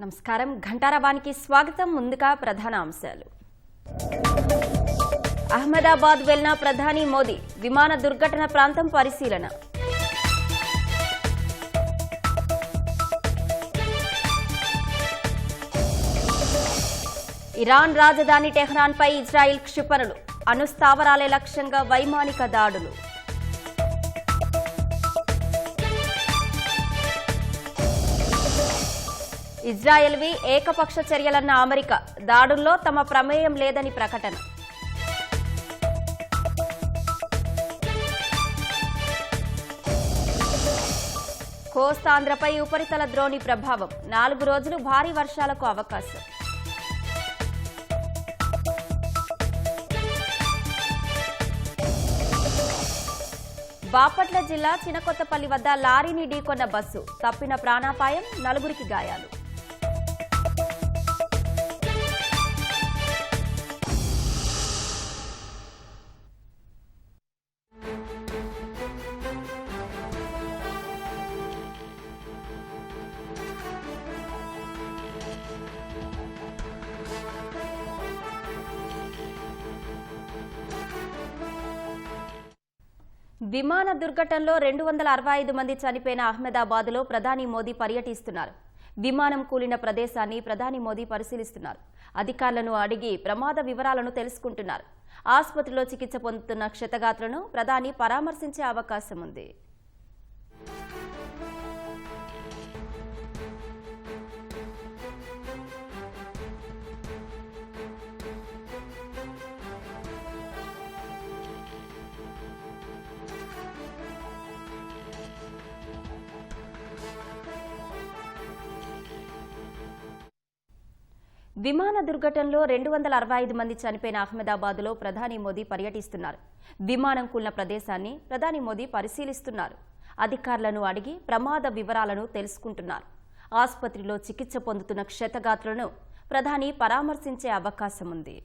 నమస్కారం ఘంటారావానికి స్వాగతం. ముందుగా ప్రధాన అంశాలు. అహ్మదాబాద్ వెళ్లిన ప్రధాని మోదీ, విమాన దుర్ఘటన ప్రాంతం పరిశీలన. ఇరాన్ రాజధాని టెహ్రాన్పై ఇజ్రాయిల్ క్షిపణులు, అణుస్థావరాలే లక్ష్యంగా వైమానిక దాడులు. ఇజ్రాయెల్వి ఏకపక్ష చర్యలన్న అమెరికా, దాడుల్లో తమ ప్రమేయం లేదని ప్రకటన. కోస్తాంధ్రపై ఉపరితల ద్రోణి ప్రభావం, 4 రోజులు భారీ వర్షాలకు అవకాశం. బాపట్ల జిల్లా చినకొత్తపల్లి వద్ద లారీని ఢీకొన్న బస్సు, తప్పిన ప్రాణాపాయం, 4 గాయాలు. విమాన దుర్ఘటనలో 265 మంది చనిపోయిన అహ్మదాబాద్లో ప్రధాని మోదీ పర్యటిస్తున్నారు. విమానం కూలిన ప్రదేశాన్ని ప్రధాని మోదీ పరిశీలిస్తున్నారు. అధికారులను అడిగి ప్రమాద వివరాలను తెలుసుకుంటున్నారు. ఆసుపత్రిలో చికిత్స పొందుతున్న క్షతగాత్రులను ప్రధాని పరామర్శించే అవకాశం ఉంది. విమాన దుర్ఘటనలో 265 మంది చనిపోయిన అహ్మదాబాద్లో ప్రధాని మోదీ పర్యటిస్తున్నారు. విమానం కూలిన ప్రదేశాన్ని ప్రధాని మోదీ పరిశీలిస్తున్నారు. అధికారులను అడిగి ప్రమాద వివరాలను తెలుసుకుంటున్నారు. ఆసుపత్రిలో చికిత్స పొందుతున్న క్షతగాత్రులను ప్రధాని పరామర్శించే అవకాశం ఉంది.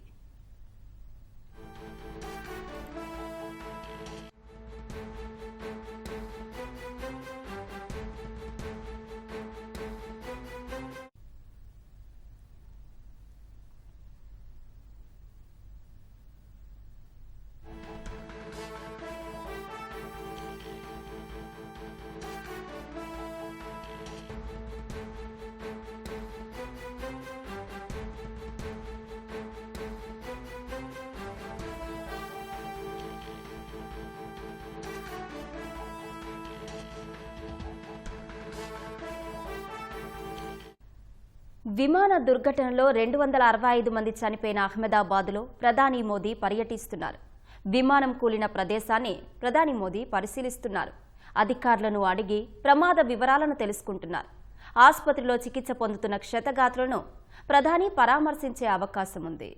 విమాన దుర్ఘటనలో 265 మంది చనిపోయిన అహ్మదాబాద్లో ప్రధాని మోదీ పర్యటిస్తున్నారు. విమానం కూలిన ప్రదేశాన్ని ప్రధాని మోదీ పరిశీలిస్తున్నారు. అధికారులను అడిగి ప్రమాద వివరాలను తెలుసుకుంటున్నారు. ఆసుపత్రిలో చికిత్స పొందుతున్న క్షతగాత్రులను ప్రధాని పరామర్శించే అవకాశం ఉంది.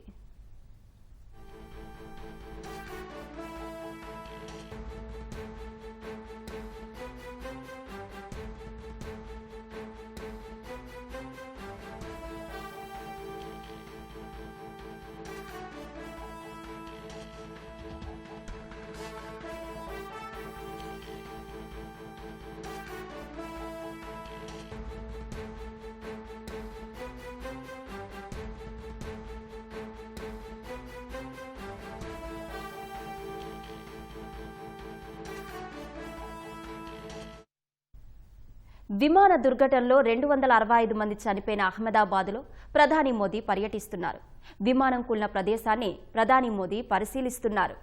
విమాన దుర్ఘటనలో 265 మంది చనిపోయిన అహ్మదాబాద్లో ప్రధాని మోదీ పర్యటిస్తున్నారు. విమానం కూలిన ప్రదేశాన్ని ప్రధాని మోదీ పరిశీలిస్తున్నారు.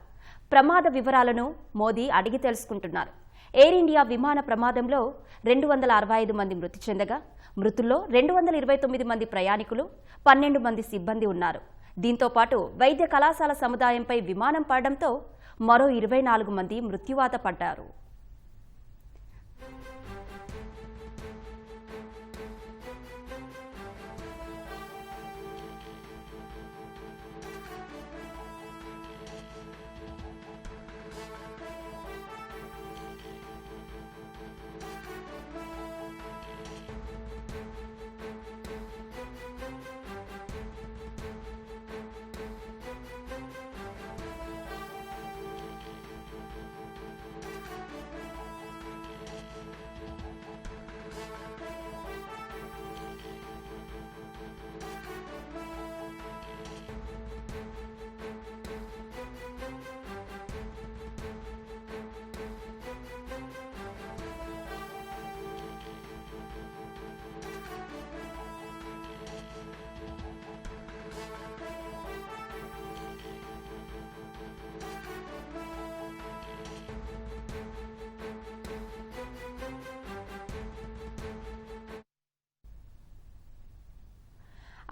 ప్రమాద వివరాలను మోదీ అడిగి తెలుసుకుంటున్నారు. ఎయిర్ ఇండియా విమాన ప్రమాదంలో 265 మంది మృతి చెందగా, మృతుల్లో 229 మంది ప్రయాణికులు, 12 మంది సిబ్బంది ఉన్నారు. దీంతో పాటు వైద్య కళాశాల సముదాయంపై విమానం పడడంతో మరో 24 మంది మృత్యువాత పడ్డారు.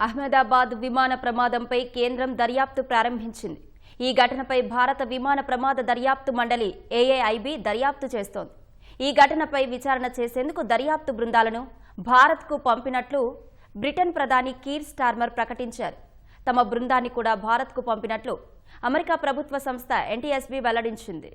అహ్మదాబాద్ విమాన ప్రమాదంపై కేంద్రం దర్యాప్తు ప్రారంభించింది. ఈ ఘటనపై భారత విమాన ప్రమాద దర్యాప్తు మండలి ఏఏఐబి దర్యాప్తు చేస్తోంది. ఈ ఘటనపై విచారణ చేసేందుకు దర్యాప్తు బృందాలను భారత్కు పంపినట్లు బ్రిటన్ ప్రధాని కీర్ స్టార్మర్ ప్రకటించారు. తమ బృందాన్ని కూడా భారత్కు పంపినట్లు అమెరికా ప్రభుత్వ సంస్థ ఎన్టీఎస్బీ వెల్లడించింది.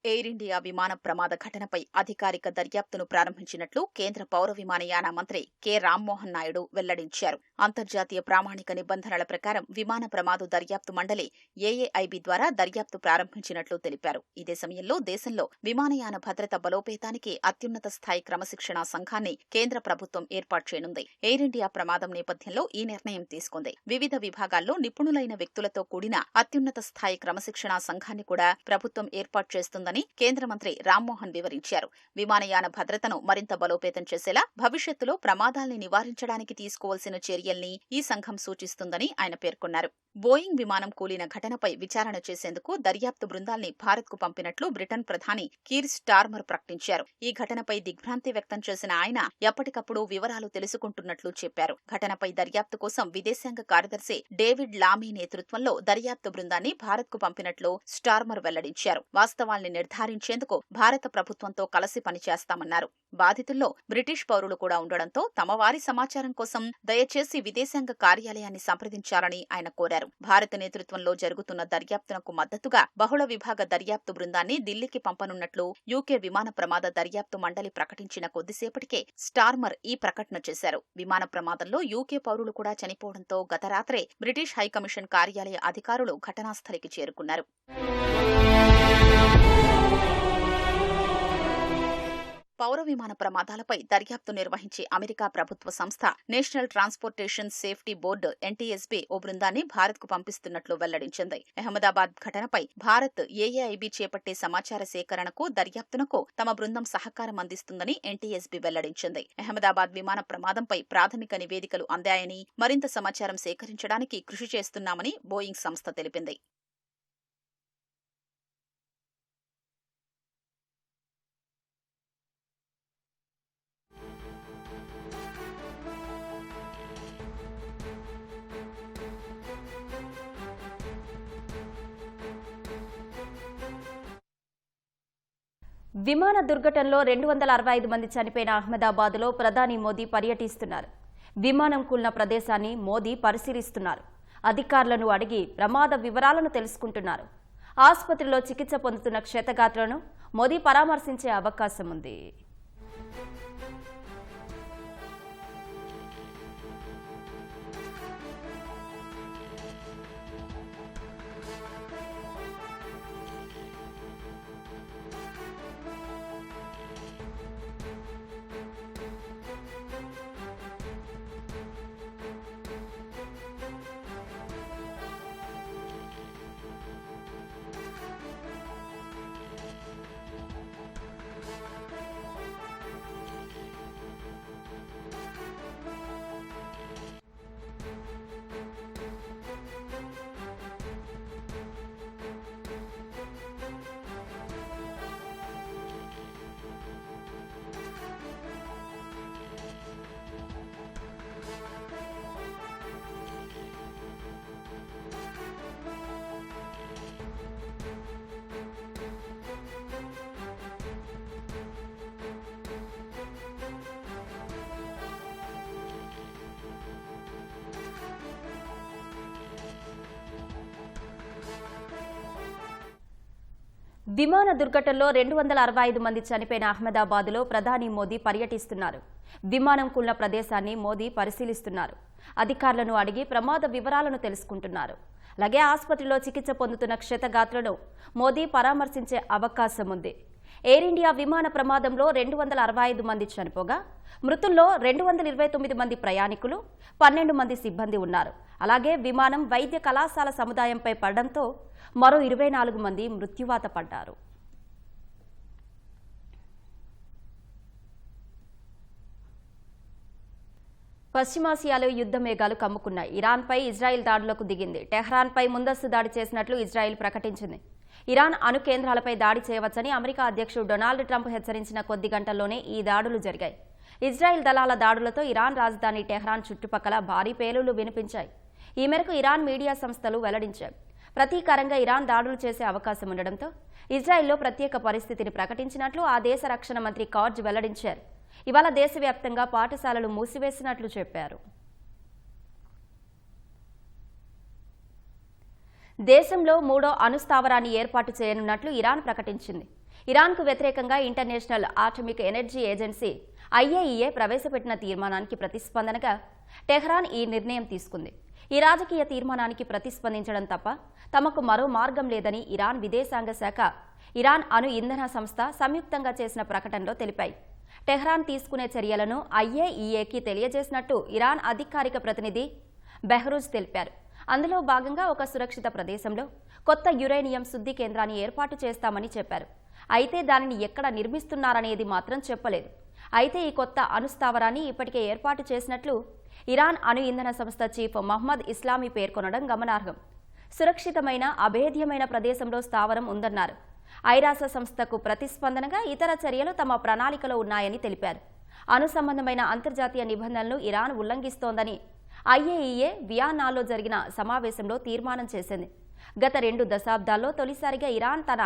ఎయిర్ ఇండియా విమాన ప్రమాద ఘటనపై అధికారిక దర్యాప్తును ప్రారంభించినట్లు కేంద్ర పౌర విమానయాన మంత్రి కె రామ్మోహన్ నాయుడు వెల్లడించారు. అంతర్జాతీయ ప్రామాణిక నిబంధనల ప్రకారం విమాన ప్రమాద దర్యాప్తు మండలి ఏఏఐబి ద్వారా దర్యాప్తు ప్రారంభించినట్లు తెలిపారు. ఇదే సమయంలో దేశంలో విమానయాన భద్రత బలోపేతానికి అత్యున్నత స్థాయి క్రమశిక్షణా సంఘాన్ని కేంద్ర ప్రభుత్వం ఏర్పాటు చేయనుంది. ఎయిర్ ఇండియా ప్రమాదం నేపథ్యంలో ఈ నిర్ణయం తీసుకుంది. వివిధ విభాగాల్లో నిపుణులైన వ్యక్తులతో కూడిన అత్యున్నత స్థాయి క్రమశిక్షణా సంఘాన్ని కూడా ప్రభుత్వం ఏర్పాటు చేస్తుందని కేంద్ర మంత్రి రామ్మోహన్ వివరించారు. విమానయాన భద్రతను మరింత బలోపేతం చేసేలా భవిష్యత్తులో ప్రమాదాల్ని నివారించడానికి తీసుకోవాల్సిన చర్యల్ని ఈ సంఘం సూచిస్తుందని ఆయన పేర్కొన్నారు. బోయింగ్ విమానం కూలిన ఘటనపై విచారణ చేసేందుకు దర్యాప్తు బృందాల్ని భారత్కు పంపినట్లు బ్రిటన్ ప్రధాని కీర్ స్టార్మర్ ప్రకటించారు. ఈ ఘటనపై దిగ్భ్రాంతి వ్యక్తం చేసిన ఆయన ఎప్పటికప్పుడు వివరాలు తెలుసుకుంటున్నట్లు చెప్పారు. ఘటనపై దర్యాప్తు కోసం విదేశాంగ కార్యదర్శి డేవిడ్ లామీ నేతృత్వంలో దర్యాప్తు బృందాన్ని భారత్కు పంపినట్లు స్టార్మర్ వెల్లడించారు. వాస్తవాల్ని నిర్ధారించేందుకు భారత ప్రభుత్వంతో కలిసి పనిచేస్తామన్నారు. బాధితుల్లో బ్రిటిష్ పౌరులు కూడా ఉండడంతో తమ వారి సమాచారం కోసం దయచేసి విదేశాంగ కార్యాలయాన్ని సంప్రదించాలని ఆయన కోరారు. భారత నేతృత్వంలో జరుగుతున్న దర్యాప్తునకు మద్దతుగా బహుళ విభాగ దర్యాప్తు బృందాన్ని ఢిల్లీకి పంపనున్నట్లు యూకే విమాన ప్రమాద దర్యాప్తు మండలి ప్రకటించిన కొద్దిసేపటికే స్టార్మర్ ఈ ప్రకటన చేశారు. విమాన ప్రమాదంలో యూకే పౌరులు కూడా చనిపోవడంతో గత రాత్రే బ్రిటిష్ హైకమిషన్ కార్యాలయ అధికారులు ఘటనాస్థలికి చేరుకున్నారు. పౌర విమాన ప్రమాదాలపై దర్యాప్తు నిర్వహించే అమెరికా ప్రభుత్వ సంస్థ national transportation safety board NTSB ఓ బృందాన్ని భారత్కు పంపిస్తున్నట్లు వెల్లడించింది. అహ్మదాబాద్ ఘటనపై భారత్ ఏఏఐబీ చేపట్టే సమాచార సేకరణకు దర్యాప్తునకు తమ బృందం సహకారం అందిస్తుందని ఎన్టీఎస్బీ వెల్లడించింది. అహ్మదాబాద్ విమాన ప్రమాదంపై ప్రాథమిక నివేదికలు అందాయని, మరింత సమాచారం సేకరించడానికి కృషి చేస్తున్నామని బోయింగ్ సంస్థ తెలిపింది. విమాన దుర్ఘటనలో 265 మంది చనిపోయిన అహ్మదాబాద్లో ప్రధాని మోదీ పర్యటిస్తున్నారు. విమానం కూలిన ప్రదేశాన్ని మోదీ పరిశీలిస్తున్నారు. అధికారులను అడిగి ప్రమాద వివరాలను తెలుసుకుంటున్నారు. ఆసుపత్రిలో చికిత్స పొందుతున్న క్షతగాత్రులను మోదీ పరామర్శించే అవకాశం ఉంది. విమాన దుర్ఘటనలో 265 మంది చనిపోయిన అహ్మదాబాద్లో ప్రధాని మోదీ పర్యటిస్తున్నారు. విమానం కూలిన ప్రదేశాన్ని మోదీ పరిశీలిస్తున్నారు. అధికారులను అడిగి ప్రమాద వివరాలను తెలుసుకుంటున్నారు. అలాగే ఆసుపత్రిలో చికిత్స పొందుతున్న క్షతగాత్రులను మోదీ పరామర్శించే అవకాశం ఉంది. ఎయిర్ ఇండియా విమాన ప్రమాదంలో 265 మంది చనిపోగా మృతుల్లో 229 మంది ప్రయాణికులు, 12 మంది సిబ్బంది ఉన్నారు. అలాగే విమానం వైద్య కళాశాల సముదాయంపై పడడంతో మరో 24 మంది మృత్యువాత పడ్డారు. పశ్చిమాసియాలో యుద్ధ మేఘాలు కమ్ముకున్నాయి. ఇరాన్పై ఇజ్రాయెల్ దాడులకు దిగింది. టెహ్రాన్పై ముందస్తు దాడి చేసినట్లు ఇజ్రాయెల్ ప్రకటించింది. ఇరాన్ అణు కేంద్రాలపై దాడి చేయవచ్చని అమెరికా అధ్యక్షుడు డొనాల్డ్ ట్రంప్ హెచ్చరించిన కొద్ది గంటల్లోనే ఈ దాడులు జరిగాయి. ఇజ్రాయెల్ దళాల దాడులతో ఇరాన్ రాజధాని టెహ్రాన్ చుట్టుపక్కల భారీ పేలుళ్లు వినిపించాయి. ఈ మేరకు ఇరాన్ మీడియా సంస్థలు వెల్లడించాయి. ప్రతీకారంగా ఇరాన్ దాడులు చేసే అవకాశం ఉండడంతో ఇజ్రాయెల్లో ప్రత్యేక పరిస్థితిని ప్రకటించినట్లు ఆ దేశ రక్షణ మంత్రి కార్జ్ వెల్లడించారు. ఇవాళ దేశవ్యాప్తంగా పాఠశాలలు మూసివేసినట్లు చెప్పారు. దేశంలో 3వ అణుస్థావరాన్ని ఏర్పాటు చేయనున్నట్లు ఇరాన్ ప్రకటించింది. ఇరాన్కు వ్యతిరేకంగా international atomic energy agency IAEA ప్రవేశపెట్టిన తీర్మానానికి ప్రతిస్పందనగా టెహ్రాన్ ఈ నిర్ణయం తీసుకుంది. ఈ రాజకీయ తీర్మానానికి ప్రతిస్పందించడం తప్ప తమకు మరో మార్గం లేదని ఇరాన్ విదేశాంగ శాఖ, ఇరాన్ అణు ఇంధన సంస్థ సంయుక్తంగా చేసిన ప్రకటనలో తెలిపాయి. టెహ్రాన్ తీసుకునే చర్యలను IAEAకి తెలియజేసినట్టు ఇరాన్ అధికారిక ప్రతినిధి బెహ్రూజ్ తెలిపారు. అందులో భాగంగా ఒక సురక్షిత ప్రదేశంలో కొత్త యురేనియం శుద్ధి కేంద్రాన్ని ఏర్పాటు చేస్తామని చెప్పారు. అయితే దానిని ఎక్కడ నిర్మిస్తున్నారనేది మాత్రం చెప్పలేదు. అయితే ఈ కొత్త అణుస్థావరాన్ని ఇప్పటికే ఏర్పాటు చేసినట్లు ఇరాన్ అణు ఇంధన సంస్థ చీఫ్ మహ్మద్ ఇస్లామీ పేర్కొనడం గమనార్హం. సురక్షితమైన అభేద్యమైన ప్రదేశంలో స్థావరం ఉందన్నారు. ఐరాస సంస్థకు ప్రతిస్పందనగా ఇతర చర్యలు తమ ప్రణాళికలో ఉన్నాయని తెలిపారు. అణు సంబంధమైన అంతర్జాతీయ నిబంధనలు ఇరాన్ ఉల్లంఘిస్తోందని IAEA వియన్నాలో జరిగిన సమావేశంలో తీర్మానం చేసింది. గత 2 దశాబ్దాల్లో తొలిసారిగా ఇరాన్ తన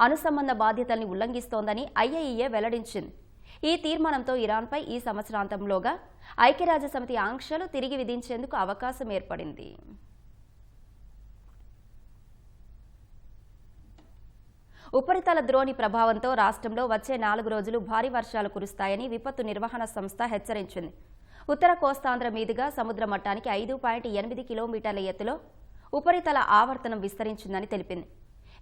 అణు సంబంధ బాధ్యతల్ని ఉల్లంఘిస్తోందని IAEA వెల్లడించింది. ఈ తీర్మానంతో ఇరాన్పై ఈ సంవత్సరాంతంలోగా ఐక్యరాజ్యసమితి ఆంక్షలు తిరిగి విధించేందుకు అవకాశం ఏర్పడింది. ఉపరితల ద్రోణి ప్రభావంతో రాష్ట్రంలో వచ్చే 4 రోజులు భారీ వర్షాలు కురుస్తాయని విపత్తు నిర్వహణ సంస్థ హెచ్చరించింది. ఉత్తర కోస్తాంధ్ర మీదుగా సముద్ర మట్టానికి 5.8 కిలోమీటర్ల ఎత్తులో ఉపరితల ఆవర్తనం విస్తరించిందని తెలిపింది.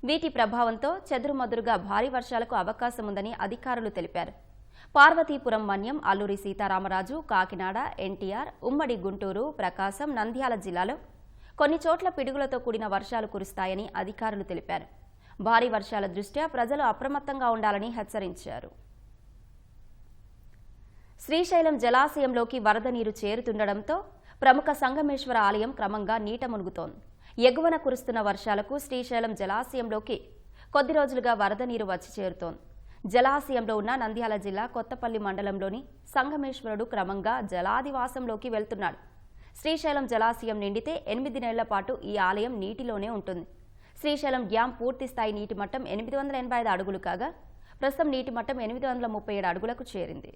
వీటి ప్రభావంతో చెదురుమదురుగా భారీ వర్షాలకు అవకాశం ఉందని అధికారులు తెలిపారు. పార్వతీపురం, మన్యం, అల్లూరి సీతారామరాజు, కాకినాడ, NTR, ఉమ్మడి గుంటూరు, ప్రకాశం, నంద్యాల జిల్లాలో కొన్ని చోట్ల పిడుగులతో కూడిన వర్షాలు కురుస్తాయని అధికారులు తెలిపారు. భారీ వర్షాల దృష్ట్యా ప్రజలు అప్రమత్తంగా ఉండాలని హెచ్చరించారు. శ్రీశైలం జలాశయంలోకి వరద నీరు చేరుతుండటంతో ప్రముఖ సంగమేశ్వర ఆలయం క్రమంగా నీట మునుగుతోంది. ఎగువన కురుస్తున్న వర్షాలకు శ్రీశైలం జలాశయంలోకి కొద్ది రోజులుగా వరద నీరు వచ్చి చేరుతోంది. జలాశయంలో ఉన్న నంద్యాల జిల్లా కొత్తపల్లి మండలంలోని సంగమేశ్వరుడు క్రమంగా జలాదివాసంలోకి వెళ్తున్నాడు. శ్రీశైలం జలాశయం నిండితే 8 నెలల పాటు ఈ ఆలయం నీటిలోనే ఉంటుంది. శ్రీశైలం డ్యాం పూర్తి స్థాయి నీటి మట్టం 885 అడుగులు కాగా ప్రస్తుతం నీటి మట్టం 837 అడుగులకు చేరింది.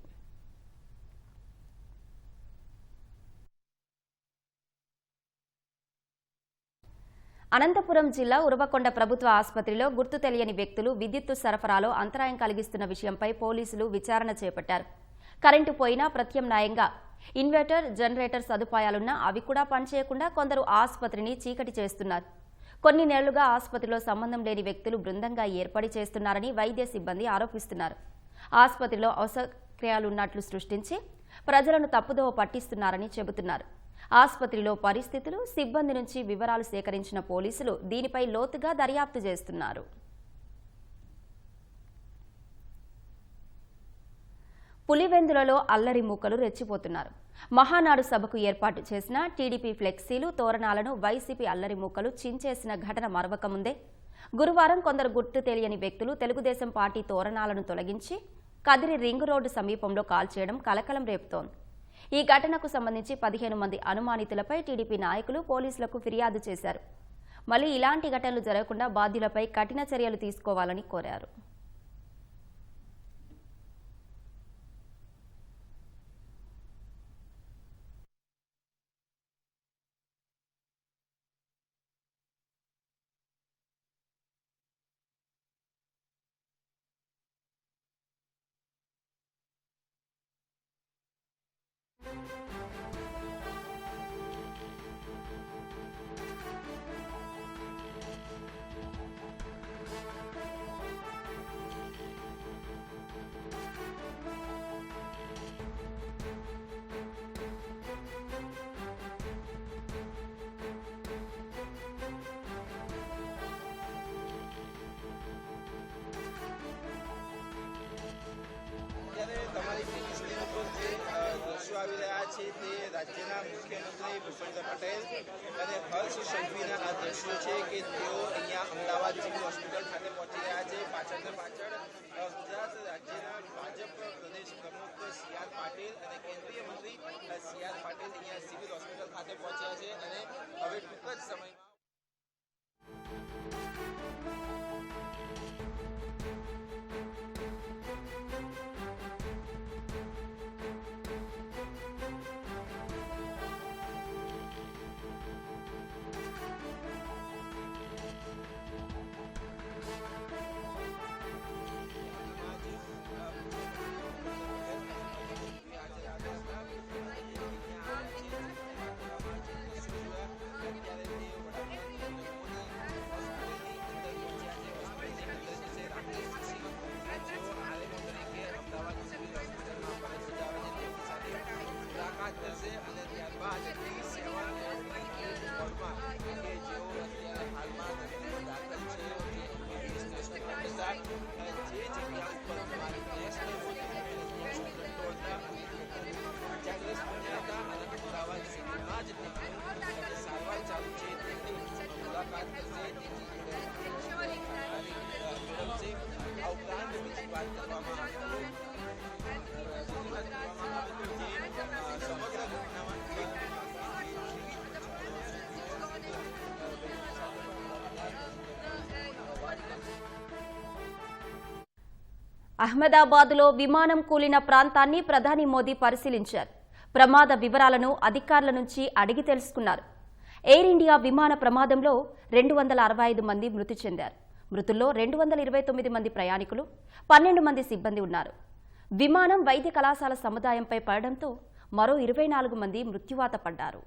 అనంతపురం జిల్లా ఉరవకొండ ప్రభుత్వ ఆసుపత్రిలో గుర్తు తెలియని వ్యక్తులు విద్యుత్తు సరఫరాలో అంతరాయం కలిగిస్తున్న విషయంపై పోలీసులు విచారణ చేపట్టారు. కరెంటు పోయినా ప్రత్యామ్నాయంగా ఇన్వర్టర్, జనరేటర్ సదుపాయాలున్నా అవి కూడా పనిచేయకుండా కొందరు ఆసుపత్రిని చీకటి చేస్తున్నారు. కొన్ని నెలలుగా ఆసుపత్రిలో సంబంధం లేని వ్యక్తులు బృందంగా ఏర్పడి చేస్తున్నారని వైద్య సిబ్బంది ఆరోపిస్తున్నారు. ఆసుపత్రిలో అసౌకర్యాలున్నట్లు సృష్టించి ప్రజలను తప్పుదోవ పట్టిస్తున్నారని చెబుతున్నారు. ఆసుపత్రిలో పరిస్థితులు, సిబ్బంది నుంచి వివరాలు సేకరించిన పోలీసులు దీనిపై లోతుగా దర్యాప్తు చేస్తున్నారు. పులివెందులలో అల్లరి మూకలు రెచ్చిపోతున్నారు. మహానాడు సభకు ఏర్పాటు చేసిన టీడీపీ ఫ్లెక్సీలు, తోరణాలను వైసీపీ అల్లరి మూకలు చించేసిన ఘటన మరవకముందే గురువారం కొందరు గుర్తు తెలియని వ్యక్తులు తెలుగుదేశం పార్టీ తోరణాలను తొలగించి కదిరి రింగ్ రోడ్డు సమీపంలో కాల్చేయడం కలకలం రేపుతోంది. ఈ ఘటనకు సంబంధించి 15 మంది అనుమానితులపై టీడీపీ నాయకులు పోలీసులకు ఫిర్యాదు చేశారు. మళ్లీ ఇలాంటి ఘటనలు జరగకుండా బాధ్యులపై కఠిన చర్యలు తీసుకోవాలని కోరారు. રાજ્યના મુખ્યમંત્રી ભૂપેન્દ્ર પટેલ અને હર્ષ સંઘવીના આ દ્રશ્યો છે કે તેઓ અહીંયા અમદાવાદ સિવિલ હોસ્પિટલ ખાતે પહોંચી રહ્યા છે. પાછળ ગુજરાત રાજ્યના ભાજપ પ્રદેશ પ્રમુખ સી.આર. પાટીલ અને કેન્દ્રીય મંત્રી સી.આર. પાટીલ અહીંયા સિવિલ હોસ્પિટલ ખાતે પહોંચ્યા છે અને હવે ટૂંક જ સમયમાં કરશે અને ત્યારબાદ સેવા વોર્ડમાં કે જેઓ અત્યારે હાલમાં દાખલ છે જે જગ્યા ઉપર નેશનલ ઇજાગ્રસ્ત બન્યા હતા અને અમદાવાદ સિટીમાં જ સારવાર ચાલુ છે તેની મુલાકાત કરશે મેળવશે. આ ઉપરાંત બીજી વાત કરવામાં આવે అహ్మదాబాద్లో విమానం కూలిన ప్రాంతాన్ని ప్రధాని మోదీ పరిశీలించారు. ప్రమాద వివరాలను అధికారుల నుంచి అడిగి తెలుసుకున్నారు. ఎయిర్ ఇండియా విమాన ప్రమాదంలో 265 మంది మృతి చెందారు. మృతుల్లో 229 మంది ప్రయాణికులు, 12 మంది సిబ్బంది ఉన్నారు. విమానం వైద్య కళాశాల సముదాయంపై పడడంతో మరో 24 మంది మృత్యువాత పడ్డారు.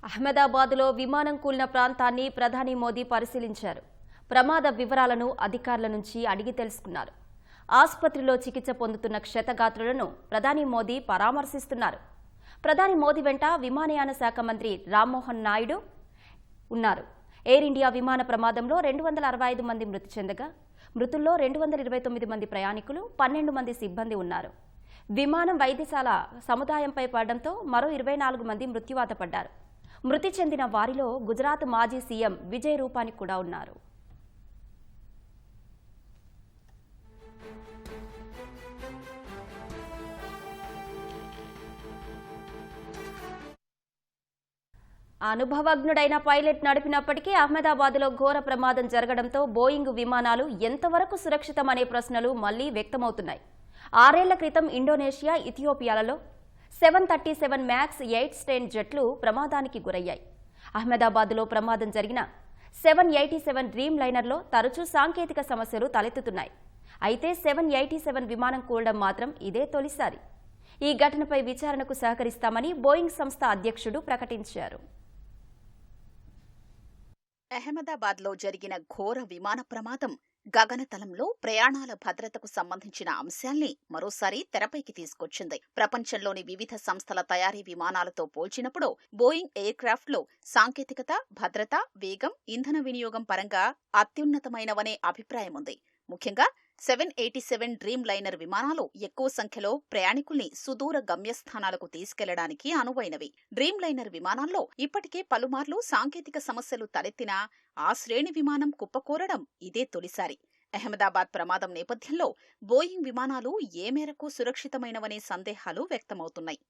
అహ్మదాబాద్లో విమానం కూలిన ప్రాంతాన్ని ప్రధాని మోదీ పరిశీలించారు. ప్రమాద వివరాలను అధికారుల నుంచి అడిగి తెలుసుకున్నారు. ఆసుపత్రిలో చికిత్స పొందుతున్న క్షతగాత్రులను ప్రధాని మోదీ పరామర్శిస్తున్నారు. ప్రధాని మోదీ వెంట విమానయాన శాఖ మంత్రి రామ్మోహన్ నాయుడు ఉన్నారు. ఎయిర్ ఇండియా విమాన ప్రమాదంలో 265 మంది మృతి చెందగా మృతుల్లో 229 మంది ప్రయాణికులు, 12 మంది సిబ్బంది ఉన్నారు. విమానం వైద్యశాల సముదాయంపై పడడంతో మరో 24 మంది మృత్యువాత పడ్డారు. మృతి చెందిన వారిలో గుజరాత్ మాజీ సీఎం విజయ్ రూపాని కూడా ఉన్నారు. అనుభవజ్ఞుడైన పైలట్ నడిపినప్పటికీ అహ్మదాబాద్లో ఘోర ప్రమాదం జరగడంతో బోయింగ్ విమానాలు ఎంతవరకు సురక్షితమనే ప్రశ్నలు మళ్లీ వ్యక్తమవుతున్నాయి. 6 ఏళ్ల క్రితం ఇండోనేషియా, ఇథియోపియాలలో 737 MAX 8 స్ట్రెయిన్ జెట్లు ప్రమాదానికి గురయ్యాయి. అహ్మదాబాద్లో ప్రమాదం జరిగిన 787 డ్రీమ్ లైనర్లో తరచూ సాంకేతిక సమస్యలు తలెత్తుతున్నాయి. అయితే 787 విమానం కూలడం మాత్రం ఇదే తొలిసారి. ఈ ఘటనపై విచారణకు సహకరిస్తామని బోయింగ్ సంస్థ అధ్యక్షుడు ప్రకటించారు. అహ్మదాబాద్లో జరిగిన ఘోర విమాన ప్రమాదం గగనతలంలో ప్రయాణాల భద్రతకు సంబంధించిన అంశాల్ని మరోసారి తెరపైకి తీసుకొచ్చింది. ప్రపంచంలోని వివిధ సంస్థల తయారీ విమానాలతో పోల్చినప్పుడు బోయింగ్ ఎయిర్క్రాఫ్ట్లో సాంకేతికత, భద్రత, వేగం, ఇంధన వినియోగం పరంగా అత్యున్నతమైనవనే అభిప్రాయం ఉంది. ముఖ్యంగా 787 డ్రీమ్ లైనర్ విమానాలు ఎక్కువ సంఖ్యలో ప్రయాణికుల్ని సుదూర గమ్యస్థానాలకు తీసుకెళ్లడానికి అనువైనవి. డ్రీమ్ లైనర్ విమానాల్లో ఇప్పటికే పలుమార్లు సాంకేతిక సమస్యలు తలెత్తినా ఆ శ్రేణి విమానం కుప్పకూరడం ఇదే తొలిసారి. అహ్మదాబాద్ ప్రమాదం నేపథ్యంలో బోయింగ్ విమానాలు ఏ మేరకు సురక్షితమైనవనే సందేహాలు వ్యక్తమవుతున్నాయి.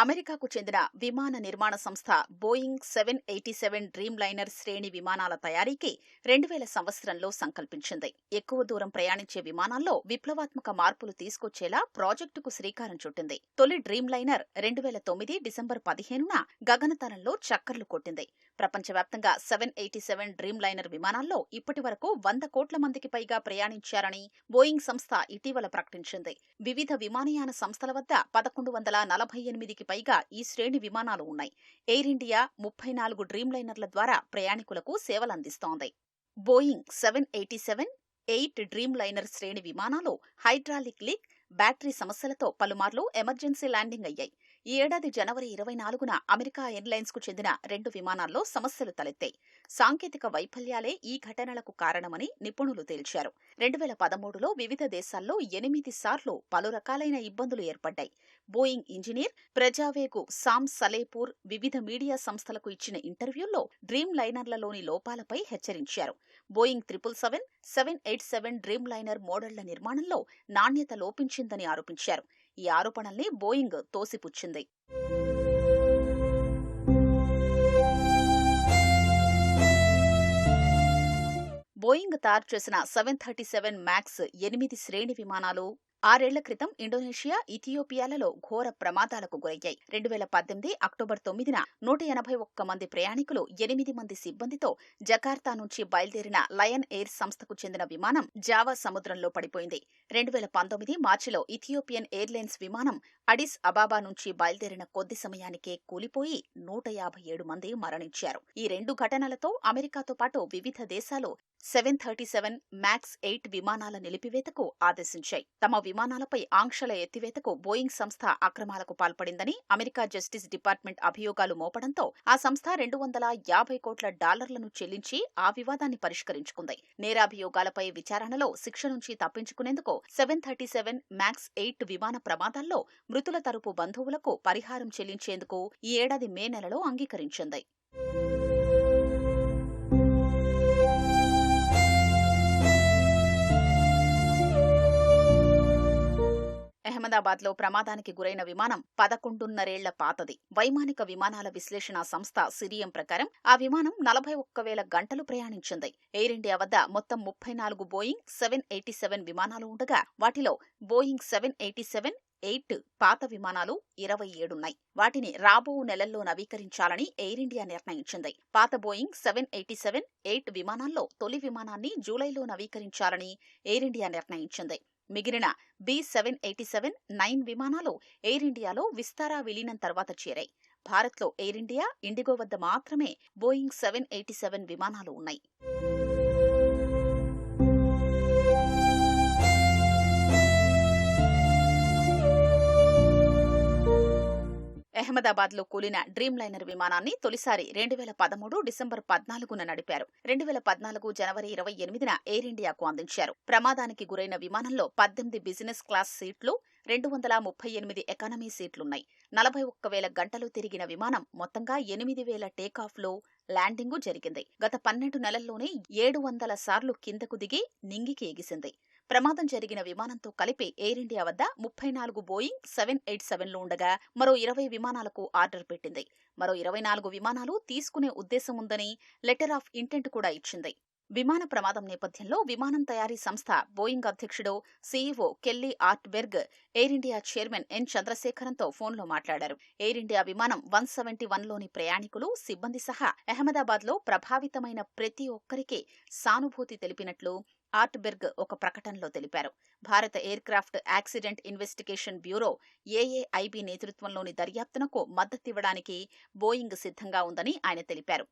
అమెరికాకు చెందిన విమాన నిర్మాణ సంస్థ బోయింగ్ 787 డ్రీమ్ లైనర్ శ్రేణి విమానాల తయారీకి 2000 సంవత్సరంలో సంకల్పించింది. ఎక్కువ దూరం ప్రయాణించే విమానాల్లో విప్లవాత్మక మార్పులు తీసుకొచ్చేలా ప్రాజెక్టుకు శ్రీకారం చుట్టింది. తొలి డ్రీమ్ లైనర్ 2009 డిసెంబర్ 15న గగనతలంలో చక్కర్లు కొట్టింది. ప్రపంచవ్యాప్తంగా 787 డ్రీమ్ లైనర్ విమానాల్లో ఇప్పటి వరకు 100 కోట్ల మందికి పైగా ప్రయాణించారని బోయింగ్ సంస్థ ఇటీవల ప్రకటించింది. వివిధ విమానయాన సంస్థల వద్ద 1148కి పైగా ఈ శ్రేణి విమానాలు ఉన్నాయి. ఎయిర్ ఇండియా 34 డ్రీమ్ లైనర్ల ద్వారా ప్రయాణికులకు సేవలందిస్తోంది. బోయింగ్ 787-8 డ్రీమ్ లైనర్ శ్రేణి విమానాలు హైడ్రాలిక్ లీక్, బ్యాటరీ సమస్యలతో పలుమార్లు ఎమర్జెన్సీ ల్యాండింగ్ అయ్యాయి. ఈ ఏడాది జనవరి 24న అమెరికా ఎయిర్లైన్స్ కు చెందిన 2 విమానాల్లో సమస్యలు తలెత్తాయి. సాంకేతిక వైఫల్యాలే ఈ ఘటనలకు కారణమని నిపుణులు తేల్చారు. 2013లో వివిధ దేశాల్లో 8 సార్లు పలు రకాలైన ఇబ్బందులు ఏర్పడ్డాయి. బోయింగ్ ఇంజనీర్ ప్రజావేగు సామ్ సలేపూర్ వివిధ మీడియా సంస్థలకు ఇచ్చిన ఇంటర్వ్యూల్లో డ్రీమ్ లైనర్లలోని లోపాలపై హెచ్చరించారు. బోయింగ్ 777, 787 డ్రీమ్ లైనర్ మోడళ్ల నిర్మాణంలో నాణ్యత లోపించిందని ఆరోపించారు. ఈ ఆరోపణల్ని బోయింగ్ తోసిపుచ్చింది. బోయింగ్ తయారు చేసిన 737 మ్యాక్స్ 8 శ్రేణి విమానాలు 6 ఏళ్ల క్రితం ఇండోనేషియా, ఇథియోపియాలలో ఘోర ప్రమాదాలకు గురయ్యాయి. 2018 అక్టోబర్ 9న 181 మంది ప్రయాణికులు, 8 మంది సిబ్బందితో జకార్తా నుంచి బయలుదేరిన లయన్ ఎయిర్ సంస్థకు చెందిన విమానం జావా సముద్రంలో పడిపోయింది. 2019 మార్చిలో ఇథియోపియన్ ఎయిర్లైన్స్ విమానం అడిస్ అబాబా నుంచి బయలుదేరిన కొద్ది సమయానికే కూలిపోయి 157 మంది మరణించారు. ఈ 2 ఘటనలతో అమెరికాతో పాటు వివిధ దేశాలు 737 మ్యాక్స్ 8 విమానాల నిలిపివేతకు ఆదేశించాయి. తమ విమానాలపై ఆంక్షల ఎత్తివేతకు బోయింగ్ సంస్థ అక్రమాలకు పాల్పడిందని అమెరికా జస్టిస్ డిపార్ట్మెంట్ అభియోగాలు మోపడంతో ఆ సంస్థ $250 కోట్ల చెల్లించి ఆ వివాదాన్ని పరిష్కరించుకుంది. నేరాభియోగాలపై విచారణలో శిక్ష నుంచి తప్పించుకునేందుకు 737 మ్యాక్స్ 8 విమాన ప్రమాదాల్లో మృతుల తరపు బంధువులకు పరిహారం చెల్లించేందుకు ఈ ఏడాది మే నెలలో అంగీకరించింది. అహ్మదాబాద్లో ప్రమాదానికి గురైన విమానం 11.5 ఏళ్ల పాతది. వైమానిక విమానాల విశ్లేషణ సంస్థ సిరియం ప్రకారం ఆ విమానం 41,000 గంటలు ప్రయాణించింది. ఎయిర్ ఇండియా వద్ద మొత్తం 34 బోయింగ్ 787 విమానాలు ఉండగా వాటిలో బోయింగ్ 787-8 పాత విమానాలు 27 ఉన్నాయి. వాటిని రాబో నెలల్లో నవీకరించాలని ఎయిర్ ఇండియా నిర్ణయించింది. పాత బోయింగ్ 787-8 విమానాల్లో తొలి విమానాన్ని జూలైలో నవీకరించాలని ఎయిర్ ఇండియా నిర్ణయించింది. మిగిలిన B787-9 విమానాలు ఎయిర్ ఇండియాలో విస్తారా విలీనం తర్వాత చేరాయి. భారత్లో ఎయిర్ ఇండియా, ఇండిగో వద్ద మాత్రమే బోయింగ్ 787 విమానాలు ఉన్నాయి. అహ్మదాబాద్లో కూలిన డ్రీమ్ లైనర్ విమానాన్ని తొలిసారి 2013 డిసెంబర్ 14న నడిపారు. 2014 జనవరి 28న ఎయిర్ ఇండియాకు అందించారు. ప్రమాదానికి గురైన విమానంలో 18 బిజినెస్ క్లాస్ సీట్లు, 238 ఎకానమీ సీట్లున్నాయి. 41,000 గంటలు తిరిగిన విమానం మొత్తంగా 8,000 టేకాఫ్లు, ల్యాండింగు జరిగింది. గత 12 నెలల్లోనే 700 సార్లు కిందకు దిగి నింగికి ఎగిసింది. ప్రమాదం జరిగిన విమానంతో కలిపి ఎయిర్ ఇండియా వద్ద 34 బోయింగ్ 787లు ఉండగా మరో 20 విమానాలకు ఆర్డర్ పెట్టింది. మరో 24 విమానాలు తీసుకునే ఉద్దేశం ఉందని లెటర్ ఆఫ్ ఇంటెంట్ కూడా ఇచ్చింది. విమాన ప్రమాదం నేపథ్యంలో విమానం తయారీ సంస్థ బోయింగ్ అధ్యక్షుడు CEO Kelly Ortberg Air India chairman N చంద్రశేఖరన్తో ఫోన్లో మాట్లాడారు. ఎయిర్ ఇండియా విమానం 171లోని ప్రయాణికులు, సిబ్బంది సహా అహ్మదాబాద్లో ప్రభావితమైన ప్రతి ఒక్కరికి సానుభూతి తెలిపినట్లు ఆర్ట్బెర్గ్ ఒక ప్రకటనలో తెలిపారు. భారత aircraft accident investigation bureau AAIB నేతృత్వంలోని దర్యాప్తునకు మద్దతివ్వడానికి బోయింగ్ సిద్ధంగా ఉందని ఆయన తెలిపారు.